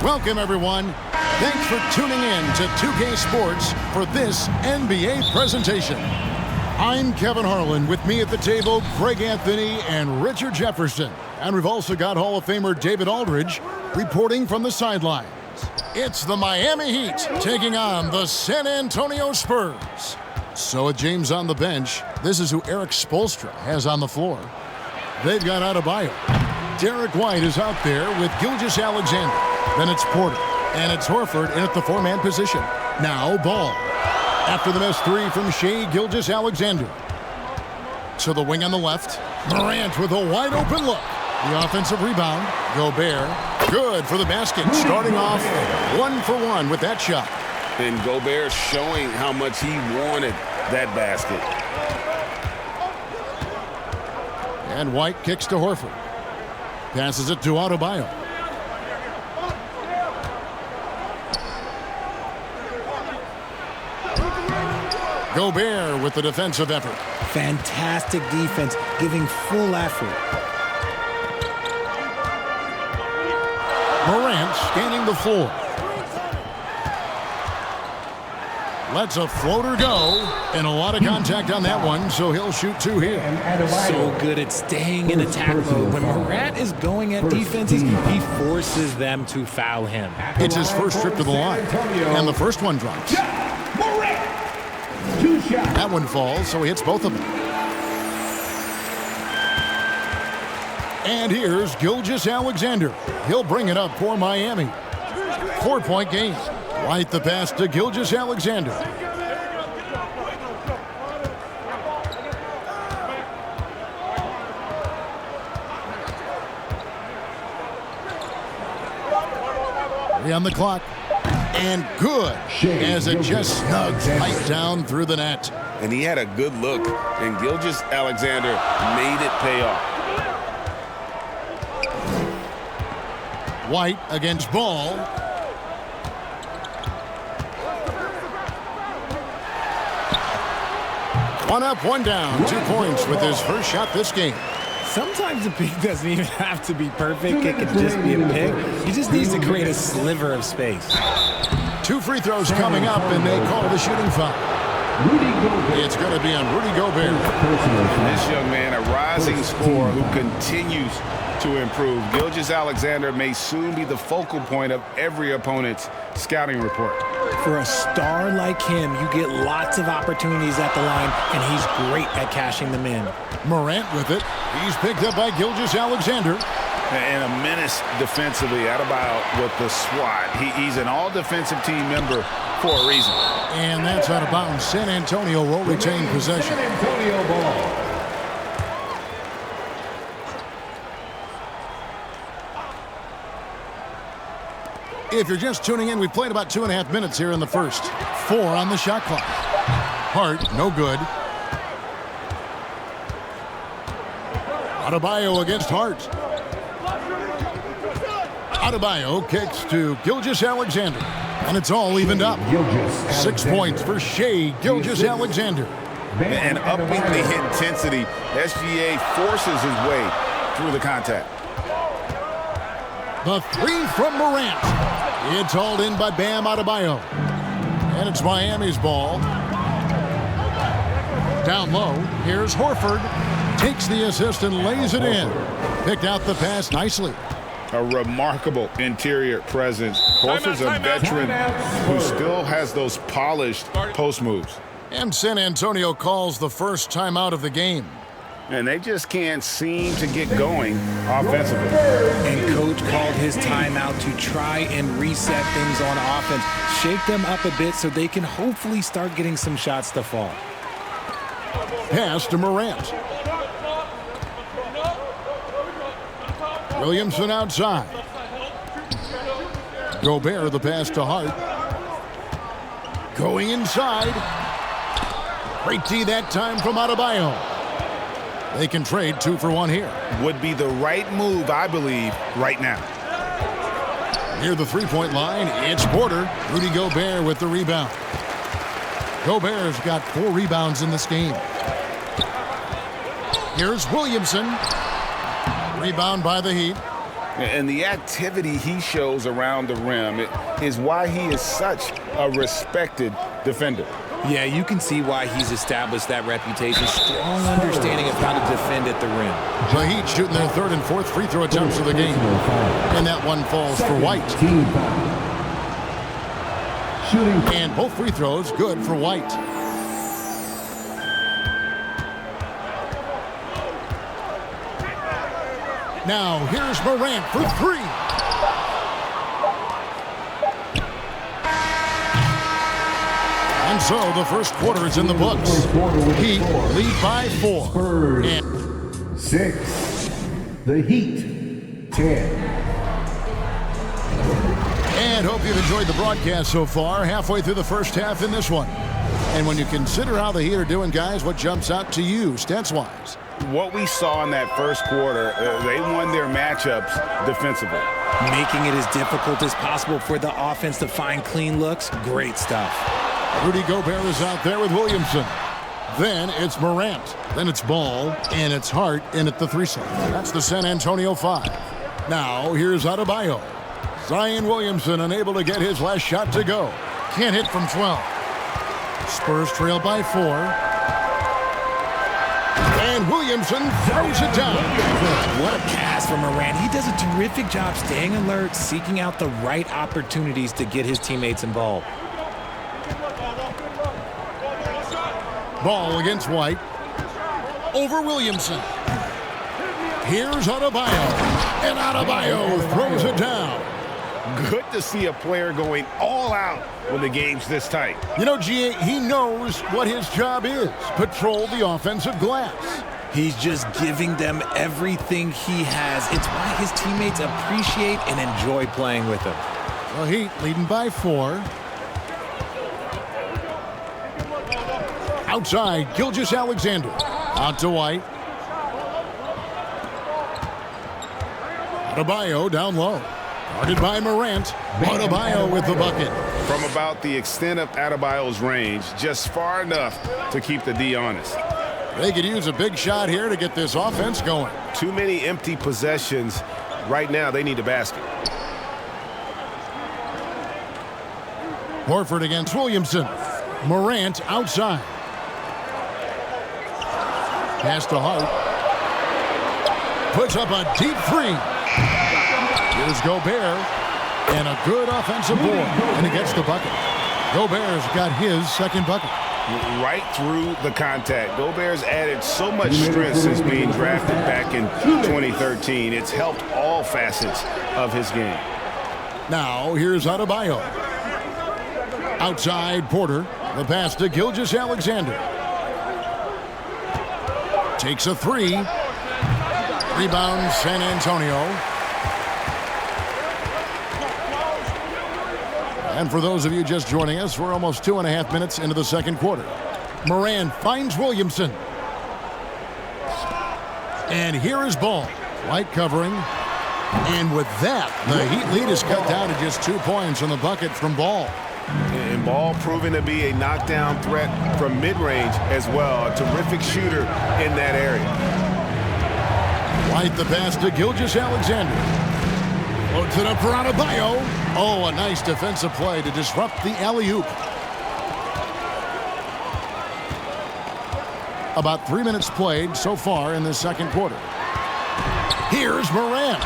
Welcome, everyone. Thanks for tuning in to 2K Sports for this NBA presentation. I'm Kevin Harlan. With me at the table, Greg Anthony and Richard Jefferson. And we've also got Hall of Famer David Aldridge reporting from the sidelines. It's the Miami Heat taking on the San Antonio Spurs. So with James on the bench, this is who Eric Spoelstra has on the floor. They've got Adebayo. Derek White is out there with Gilgeous-Alexander. Then it's Porter. And it's Horford in at the four-man position. Now Ball. After the missed three from Shai Gilgeous-Alexander. To the wing on the left. Morant with a wide-open look. The offensive rebound. Gobert. Good for the basket. Starting off 1-for-1 with that shot. And Gobert showing how much he wanted that basket. And White kicks to Horford. Passes it to Adebayo. Gobert with the defensive effort. Fantastic defense, giving full effort. Morant scanning the floor. Lets a floater go. And a lot of contact on that one, so he'll shoot two here. So good at staying in attack mode. When Morant is going at defenses, he forces them to foul him. It's his first trip to the line. And the first one drops. That one falls, so he hits both of them. And here's Gilgeous-Alexander. He'll bring it up for Miami. 4-point game. White the pass to Gilgeous-Alexander. Three on the clock. And good, as it just snugs right down through the net. And he had a good look, and Gilgeous-Alexander made it pay off. White against Ball. One up, one down. 2 points with his first shot this game. Sometimes a pick doesn't even have to be perfect. It can just be a pick. He just needs to create a sliver of space. 2 free throws coming up, and they call the shooting foul. It's going to be on Rudy Gobert. This young man, a rising scorer who continues to improve. Gilgeous-Alexander may soon be the focal point of every opponent's scouting report. For a star like him, you get lots of opportunities at the line, and he's great at cashing them in. Morant with it. He's picked up by Gilgeous-Alexander. And a menace defensively. Adebayo with the swat. He's an all-defensive team member for a reason. And that's out of bounds. San Antonio will retain possession. San Antonio ball. If you're just tuning in, we've played about 2.5 minutes here in the first. 4 on the shot clock. Hart, no good. Adebayo against Hart. Adebayo kicks to Gilgeous-Alexander. And it's all evened up. 6 points for Shai Gilgeous-Alexander. And upping the intensity, SGA forces his way through the contact. The 3 from Morant. It's hauled in by Bam Adebayo. And it's Miami's ball. Down low, here's Horford. Takes the assist and lays it in. Picked out the pass nicely. A remarkable interior presence. Horford's a veteran who still has those polished post moves. And San Antonio calls the first timeout of the game. And they just can't seem to get going offensively. And coach called his timeout to try and reset things on offense. Shake them up a bit so they can hopefully start getting some shots to fall. Pass to Morant. Williamson outside. Gobert the pass to Hart. Going inside. Great D that time from Adebayo. They can trade 2 for 1 here. Would be the right move, I believe, right now. Near the three-point line, it's Porter. Rudy Gobert with the rebound. Gobert's got 4 rebounds in this game. Here's Williamson. Rebound by the Heat. And the activity he shows around the rim is why he is such a respected defender. Yeah, you can see why he's established that reputation. Strong understanding of how to defend at the rim. The Heat shooting their third and fourth free throw attempts of the game. And that one falls for White. And both free throws good for White. Now here's Morant for three. And so the first quarter is in the books. Heat lead by 4. Spurs 6. The Heat 10. And hope you've enjoyed the broadcast so far. Halfway through the first half in this one. And when you consider how the Heat are doing, guys, what jumps out to you stats-wise? What we saw in that first quarter, they won their matchups defensively. Making it as difficult as possible for the offense to find clean looks. Great stuff. Rudy Gobert is out there with Williamson. Then it's Morant. Then it's Ball. And it's Hart in at the 3 slot. That's the San Antonio 5. Now here's Adebayo. Zion Williamson unable to get his last shot to go. Can't hit from 12. Spurs trail by 4. And Williamson throws it down. What a pass from Morant. He does a terrific job staying alert, seeking out the right opportunities to get his teammates involved. Ball against White. Over Williamson. Here's Adebayo. And Adebayo throws it down. Good to see a player going all out when the game's this tight. You know, G.A., he knows what his job is. Patrol the offensive glass. He's just giving them everything he has. It's why his teammates appreciate and enjoy playing with him. The Heat leading by 4. Outside, Gilgeous-Alexander. Out to White. Adebayo down low. Guarded by Morant. Adebayo with the bucket. From about the extent of Adebayo's range, just far enough to keep the D honest. They could use a big shot here to get this offense going. Too many empty possessions. Right now, they need a basket. Horford against Williamson. Morant outside. Pass to Hart. Puts up a deep 3. Here's Gobert. And a good offensive board. And he gets the bucket. Gobert's got his second bucket. Right through the contact. Gobert's added so much strength since being drafted back in 2013. It's helped all facets of his game. Now, here's Adebayo. Outside, Porter. The pass to Gilgeous-Alexander. Takes a 3. Rebound, San Antonio. And for those of you just joining us, we're almost 2.5 minutes into the second quarter. Morant finds Williamson. And here is Ball. White covering. And with that, the Heat lead is cut down to just 2 points on the bucket from Ball. And Ball proving to be a knockdown threat from mid-range as well. A terrific shooter in that area. White the pass to Gilgeous-Alexander. Loads it up for Adebayo. Oh, a nice defensive play to disrupt the alley-oop. About 3 minutes played so far in the second quarter. Here's Morant.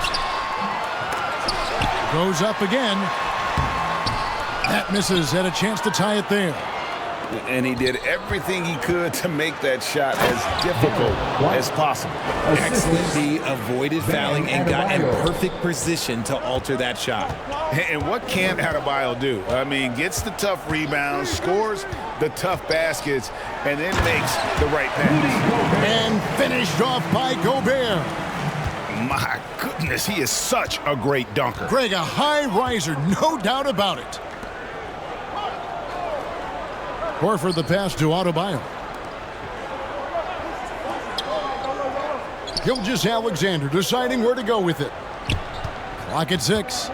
Goes up again. That misses. Had a chance to tie it there. And he did everything he could to make that shot as difficult as possible. Excellent D, avoided fouling and got in perfect position to alter that shot. And what can't Adebayo do? I mean, gets the tough rebounds, scores the tough baskets, and then makes the right pass. And finished off by Gobert. My goodness, he is such a great dunker. Greg, a high riser, no doubt about it. Horford the pass to Adebayo. Gilgeous-Alexander deciding where to go with it. Clock at 6.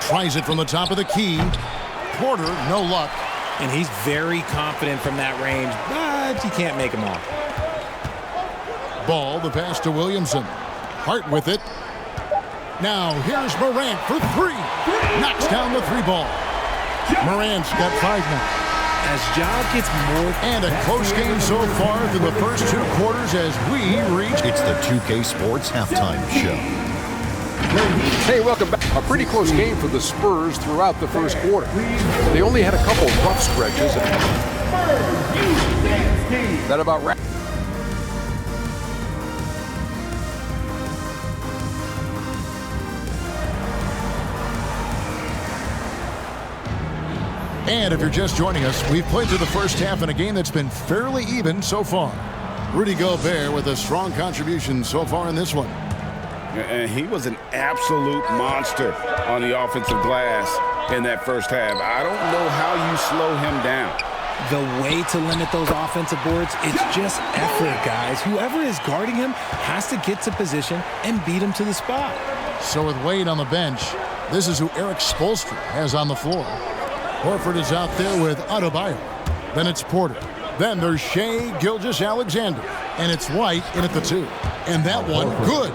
Tries it from the top of the key. Porter, no luck. And he's very confident from that range, but you can't make him off. Ball, the pass to Williamson. Hart with it. Now here's Morant for three. Knocks down the three ball. Morant's got 5 now. As Ja gets more... And a close game so far through the first 2 quarters as we reach... It's the 2K Sports Halftime Show. Hey, welcome back. A pretty close game for the Spurs throughout the first quarter. They only had a couple of rough stretches. That about wraps. And if you're just joining us, we've played through the first half in a game that's been fairly even so far. Rudy Gobert with a strong contribution so far in this one. And he was an absolute monster on the offensive glass in that first half. I don't know how you slow him down. The way to limit those offensive boards, it's just effort, guys. Whoever is guarding him has to get to position and beat him to the spot. So with Wade on the bench, this is who Eric Spoelstra has on the floor. Horford is out there with Adebayo. Then it's Porter. Then there's Shai Gilgeous-Alexander. And it's White in at the 2. And that one, good.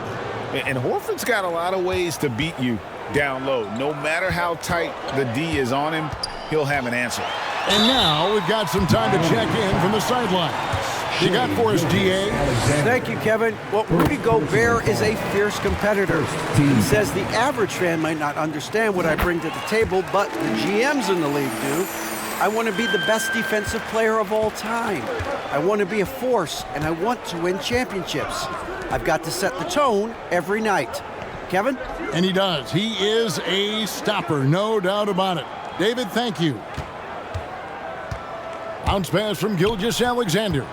And Horford's got a lot of ways to beat you down low. No matter how tight the D is on him, he'll have an answer. And now we've got some time to check in from the sideline. You got for us, D.A.? Thank you, Kevin. Well, Rudy Gobert is a fierce competitor. He says the average fan might not understand what I bring to the table, but the GMs in the league do. I want to be the best defensive player of all time. I want to be a force, and I want to win championships. I've got to set the tone every night. Kevin? And he does. He is a stopper, no doubt about it. David, thank you. Bounce pass from Gilgeous-Alexander.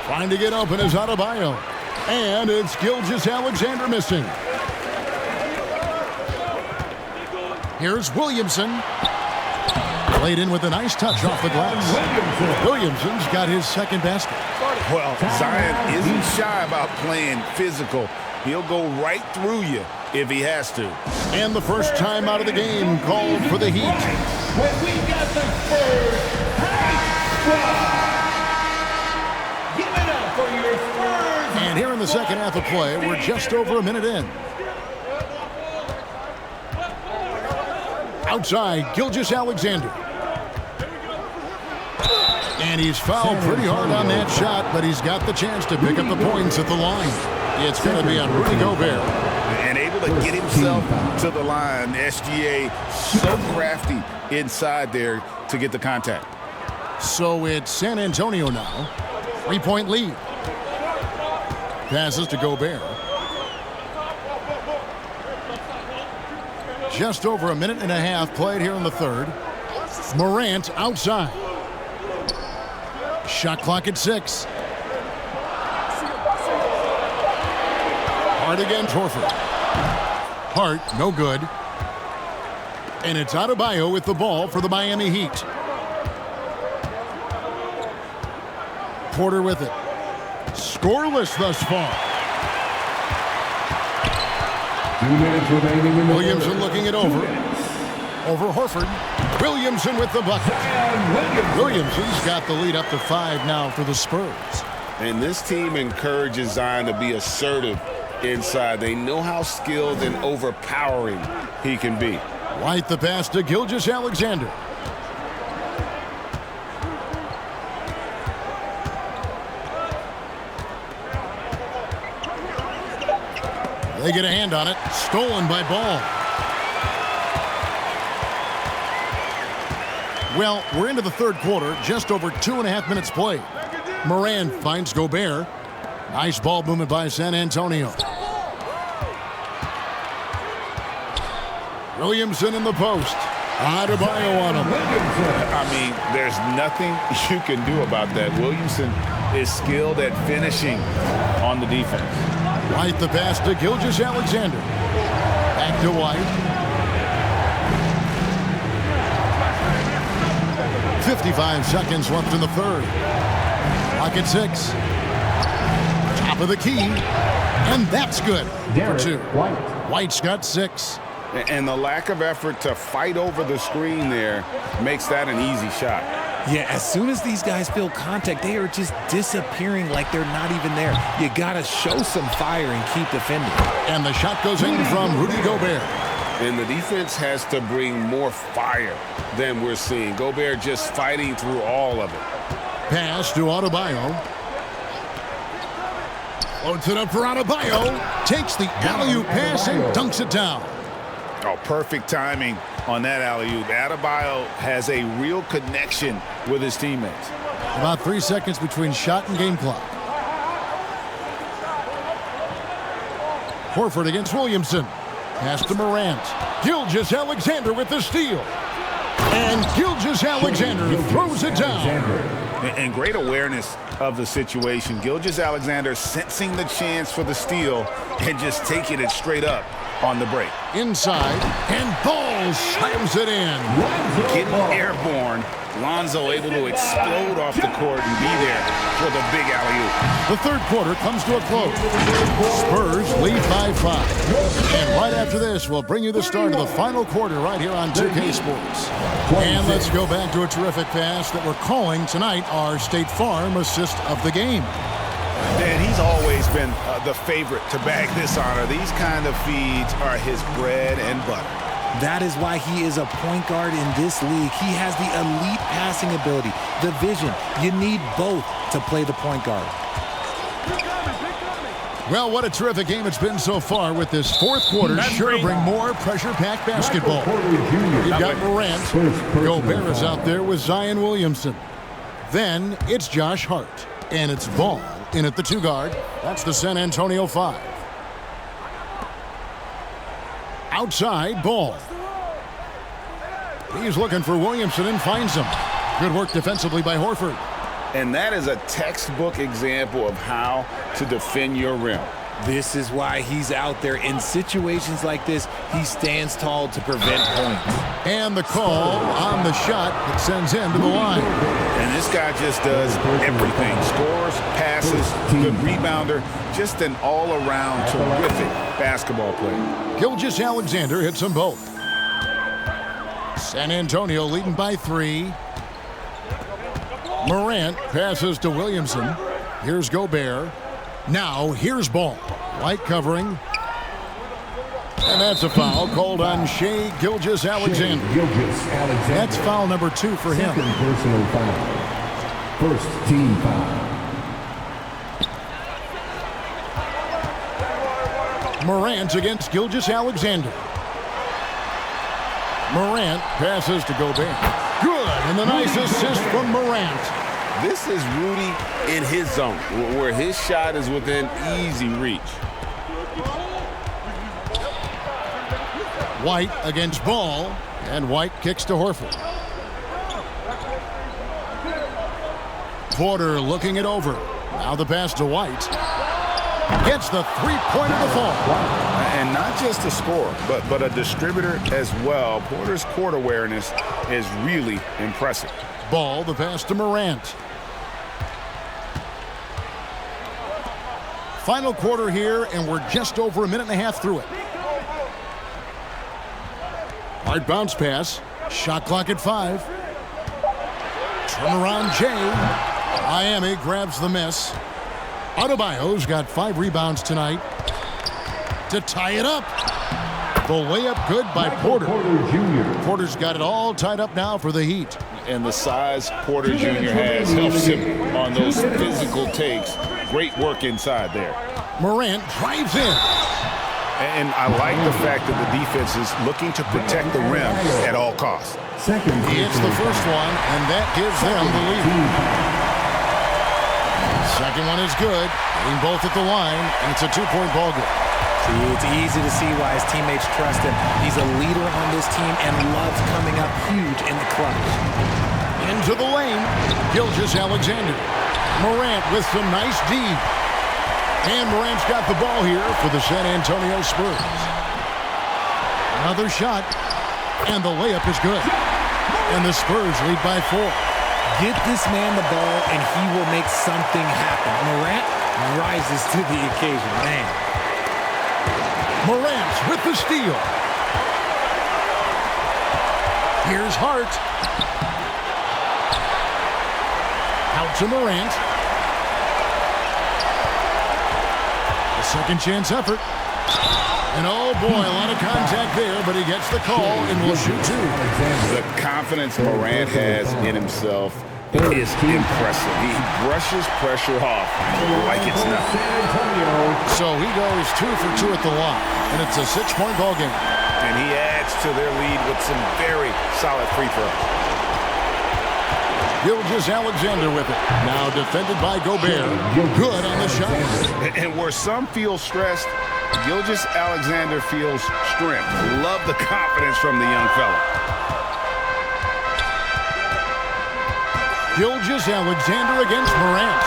Trying to get open is Adebayo. And it's Gilgeous-Alexander missing. Here's Williamson. Played in with a nice touch off the glass. Williamson's got his second basket. Well, Zion isn't shy about playing physical. He'll go right through you if he has to. And the first time out of the game called for the Heat. When we got the Spurs high squad. Give it up for your Spurs. And here in the second half of play, we're just over a minute in. Outside, Gilgeous-Alexander. And he's fouled pretty hard on that shot, but he's got the chance to pick up the points at the line. It's going to be on Rudy Gobert. And able to get himself to the line. SGA so crafty inside there to get the contact. So it's San Antonio now. 3-point lead. Passes to Gobert. Just over a minute and a half played here in the third. Morant outside. Shot clock at 6. Hart against Horford. Hart, no good. And it's Adebayo with the ball for the Miami Heat. Porter with it. Scoreless thus far. 2 minutes remaining in the Williamson looking it over. Over Horford. Williamson with the bucket. Williamson's got the lead up to 5 now for the Spurs. And this team encourages Zion to be assertive inside. They know how skilled and overpowering he can be. White the pass to Gilgeous-Alexander. They get a hand on it. Stolen by Ball. Well, we're into the third quarter. Just over 2.5 minutes played. Morant finds Gobert. Nice ball movement by San Antonio. Williamson in the post. Adebayo on him. I mean, there's nothing you can do about that. Williamson is skilled at finishing on the defense. White the pass to Gilgeous-Alexander. Back to White. 55 seconds left in the third. Clock at 6. Top of the key. And that's good for 2. White's got 6. And the lack of effort to fight over the screen there makes that an easy shot. Yeah, as soon as these guys feel contact, they are just disappearing like they're not even there. You got to show some fire and keep defending. And the shot goes in from Rudy Gobert. And the defense has to bring more fire than we're seeing. Gobert just fighting through all of it. Pass to Adebayo. Floats it up for Adebayo. Takes the alley-oop pass and dunks it down. Oh, perfect timing on that alley-oop. Adebayo has a real connection with his teammates. About 3 seconds between shot and game clock. Horford against Williamson. Pass to Morant. Gilgeous-Alexander with the steal. And Gilgeous-Alexander throws it down. And great awareness of the situation. Gilgeous-Alexander sensing the chance for the steal and just taking it straight up on the break. Inside, and Ball slams it in. Getting airborne. Lonzo able to explode off the court and be there for the big alley-oop. The third quarter comes to a close. Spurs lead by 5. And right after this, we'll bring you the start of the final quarter right here on 2K Sports. And let's go back to a terrific pass that we're calling tonight our State Farm assist of the game. And he's always been the favorite to bag this honor. These kind of feeds are his bread and butter. That is why he is a point guard in this league. He has the elite passing ability, the vision. You need both to play the point guard. Well, what a terrific game it's been so far with this fourth quarter. Sure to bring more pressure-packed basketball. You've got Morant. Gobert is out there with Zion Williamson. Then it's Josh Hart. And it's Ball in at the 2 guard. That's the San Antonio 5. Outside, Ball. He's looking for Williamson and finds him. Good work defensively by Horford. And that is a textbook example of how to defend your rim. This is why he's out there. In situations like this, he stands tall to prevent points. And the call on the shot that sends him to the line. And this guy just does everything. Scores, passes, good rebounder. Just an all-around terrific basketball player. Gilgeous-Alexander hits them both. San Antonio leading by 3. Morant passes to Williamson. Here's Gobert. Now here's Ball. White covering. And that's a foul called on Shai Gilgeous-Alexander. That's foul number 2 for him. Second personal foul. First team foul. Morant against Gilgeous-Alexander. Morant passes to Gobert. Good, and the nice assist from Morant. This is Rudy in his zone, where his shot is within easy reach. White against Ball, and White kicks to Horford. Porter looking it over. Now the pass to White. Gets the three-pointer to fall. And not just a scorer, but a distributor as well. Porter's court awareness is really impressive. Ball, the pass to Morant. Final quarter here, and we're just over a minute and a half through it. Hard bounce pass. Shot clock at 5. Turnaround Jay. Miami grabs the miss. Adebayo's got 5 rebounds tonight to tie it up. The layup good by Porter. Porter's got it all tied up now for the Heat. And the size Porter Jr. has helps him on those physical takes. Great work inside there. Morant drives in. And I like the fact that the defense is looking to protect the rim at all costs. He hits the first one, and that gives them the lead. Second one is good. Hitting both at the line, and it's a 2-point ball game. See, it's easy to see why his teammates trust him. He's a leader on this team and loves coming up huge in the clutch. Into the lane, Gilgeous-Alexander. Morant with some nice D. And Morant's got the ball here for the San Antonio Spurs. Another shot, and the layup is good. And the Spurs lead by 4. Get this man the ball, and he will make something happen. Morant rises to the occasion, man. Morant with the steal. Here's Hart. to Morant. A second chance effort. And oh boy, a lot of contact there, but he gets the call and will shoot two. The confidence Morant has in himself is impressive. He brushes pressure off like it's nothing. So he goes 2 for 2 at the line, and it's a 6-point ball game. And he adds to their lead with some very solid free throws. Gilgeous-Alexander with it. Now defended by Gobert. Good on the shot. And where some feel stressed, Gilgeous-Alexander feels strength. Love the confidence from the young fella. Gilgeous-Alexander against Morant.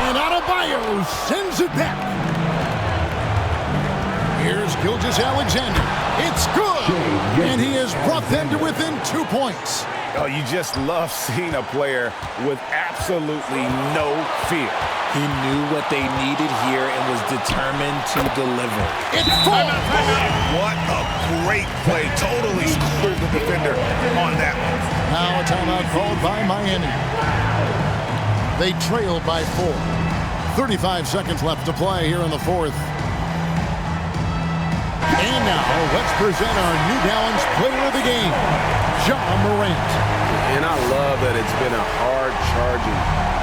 And Adebayo sends it back. Here's Gilgeous-Alexander. It's good. And he has brought them to within 2 points. Oh, you just love seeing a player with absolutely no fear. He knew what they needed here and was determined to deliver. It's full. What a great play. Totally schooled the defender on that one. Now a timeout called by Miami. They trail by 4. 35 seconds left to play here in the fourth. And now let's present our New Balance player of the game, Ja Morant. And I love that it's been a hard-charging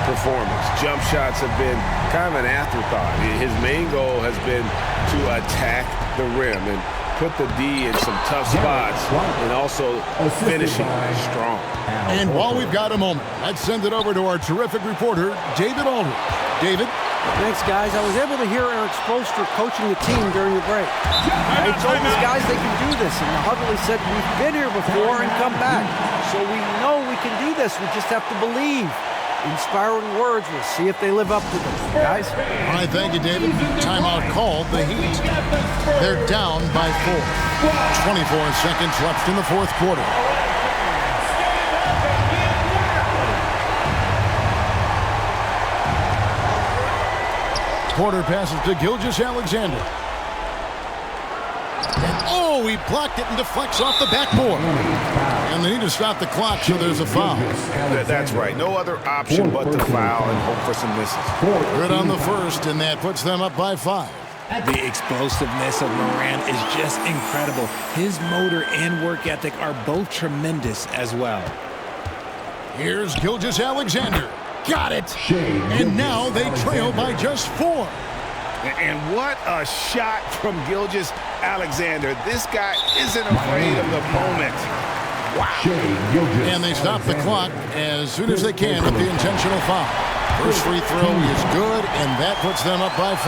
performance. Jump shots have been kind of an afterthought. His main goal has been to attack the rim and put the D in some tough spots and also finishing strong. And while we've got a moment, let's send it over to our terrific reporter, David Aldridge. David? Thanks, guys. I was able to hear Eric Spoelstra coaching the team during the break. He told his guys they can do this, and the huddle, he said, we've been here before and come back. So we know we can do this. We just have to believe. Inspiring words. We'll see if they live up to them, guys. All right, thank you, David. Timeout called. The Heat, they're down by 4. 24 seconds left in the fourth quarter. Porter passes to Gilgeous-Alexander. And oh, he blocked it and deflects off the backboard. And they need to stop the clock, so there's a foul. That's right. No other option but to foul and hope for some misses. Good on the first, and that puts them up by 5. The explosiveness of Morant is just incredible. His motor and work ethic are both tremendous as well. Here's Gilgeous-Alexander. Got it. And now they trail by just 4. And what a shot from Gilgeous-Alexander. This guy isn't afraid of the moment. Wow. And they stop the clock as soon as they can with the intentional foul. First free throw is good, and that puts them up by 5.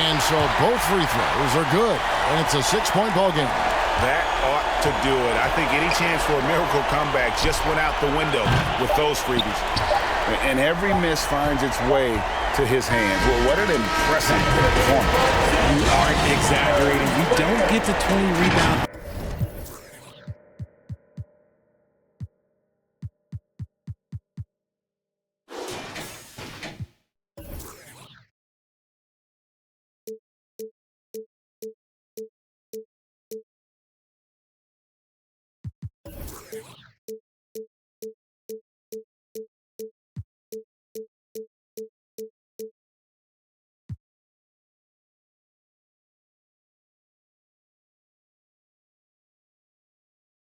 And so both free throws are good, and it's a 6-point ball game. That ought to do it. I think any chance for a miracle comeback just went out the window with those freebies. And every miss finds its way to his hands. Well, what an impressive performance. You aren't exaggerating. You don't get to 20 rebounds.